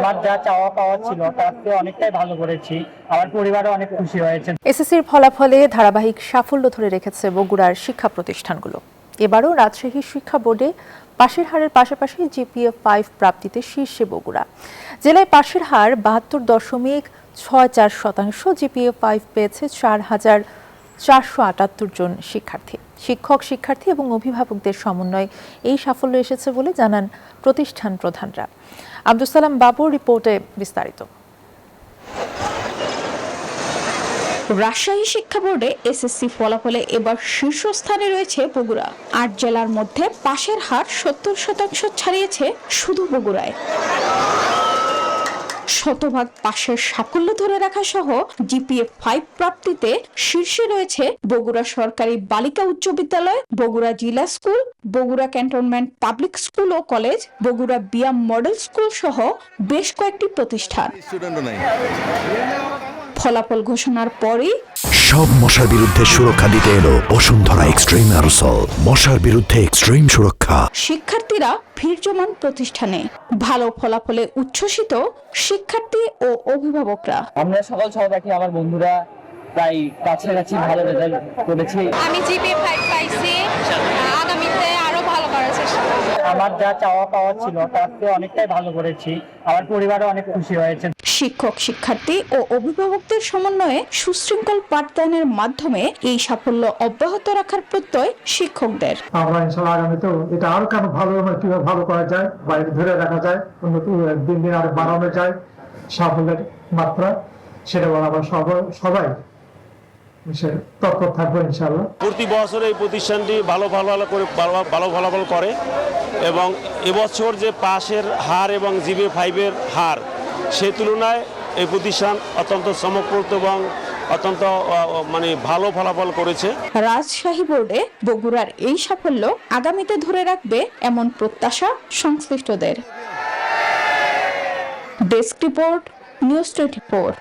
আমার যা চাওয়া পাওয়া ছিল তার চেয়ে অনেকটাই ভালো করেছি। আমার পরিবারও অনেক খুশি হয়েছে। এসএসসির ফলাফলে ধারাবাহিক সাফল্য ধরে রেখেছে বগুড়ার শিক্ষা প্রতিষ্ঠানগুলো। এবারও রাজশাহী শিক্ষা বোর্ডে পাশের হারের পাশাপাশি GPA-5 প্রাপ্তিতে শীর্ষে বগুড়া। জেলায় পাশের হার ৭২.৬৪%, GPA-5 পেয়েছে ৪,৪৭৮ জন শিক্ষার্থী। শিক্ষক, শিক্ষার্থী এবং অভিভাবকদের সমন্বয়ে এই সাফল্য এসেছে বলে জানান প্রতিষ্ঠান প্রধানরা। আব্দুস সালাম বাবুর রিপোর্টে বিস্তারিত। রাজশাহী শিক্ষা বোর্ডে এসএসসি ফলাফলে এবার শীর্ষস্থানে রয়েছে বগুড়া। ৮ জেলার মধ্যে পাশের হার ৭০% ছাড়িয়েছে শুধু বগুড়ায়। শতভাগ পাশের সাফল্য ধরে রাখা সহ GPA-5 প্রাপ্তিতে শীর্ষে রয়েছে বগুড়া সরকারি বালিকা উচ্চ বিদ্যালয়, Bogura Zilla school, Bogura cantonment public school ও college, Bogura BIAM model school সহ বেশ কয়েকটি প্রতিষ্ঠান। ফলাফল ঘোষণার পরই সব মশার বিরুদ্ধে সুরক্ষা দিতে এলো বসুন্ধরা এক্সট্রিম অ্যারোসল, মশার বিরুদ্ধে এক্সট্রিম সুরক্ষা। শিক্ষার্থীরা ভিড় জমান প্রতিষ্ঠানে। ভালো ফলাফলে উচ্ছ্বসিত শিক্ষার্থী ও অভিভাবকরা। আমরা সকল সহপাঠী, আমার বন্ধুরা প্রায় কাছাকাছি ভালো রেজাল্ট করেছি। আমি GPA-5 পাইছি, আগামীতে আরো ভালো করার চেষ্টা করব। আমার যা চাওয়া পাওয়া ছিল তার চেয়ে অনেকটাই ভালো করেছি। আমার পরিবারও অনেক খুশি হয়েছে। শিক্ষক, শিক্ষার্থী ও অভিভাবকদের সমন্বয়ে সুশৃঙ্খল পাঠদানের মাধ্যমে এই সাফল্য অব্যাহত রাখার প্রত্যয় শিক্ষকদের। আমরা ইনশাআল্লাহ আগামীতেও এটা আরো কেন ভালো কিভাবে ভালো করা যায়, বাইরে ধরে রাখা যায়, উন্নত দিন দিন আরো বাড়ানো যায় সাফল্যের মাত্রা, সেটা আমরা সবাই তৎপর থাকবো ইনশাআল্লাহ। প্রতি বছর এই প্রতিষ্ঠানটি ভালো ফলাফল করে এবং এবছর যে পাশের হার এবং GPA-5 এর হার, সে তুলনায় এই প্রতিষ্ঠান অত্যন্ত চমকপ্রদ এবং অত্যন্ত ভালো ফলাফল করেছে। রাজশাহী বোর্ডে বগুড়ার এই সাফল্য আগামীতে ধরে রাখবে এমন প্রত্যাশা সংশ্লিষ্টদের। Desk report, news 24।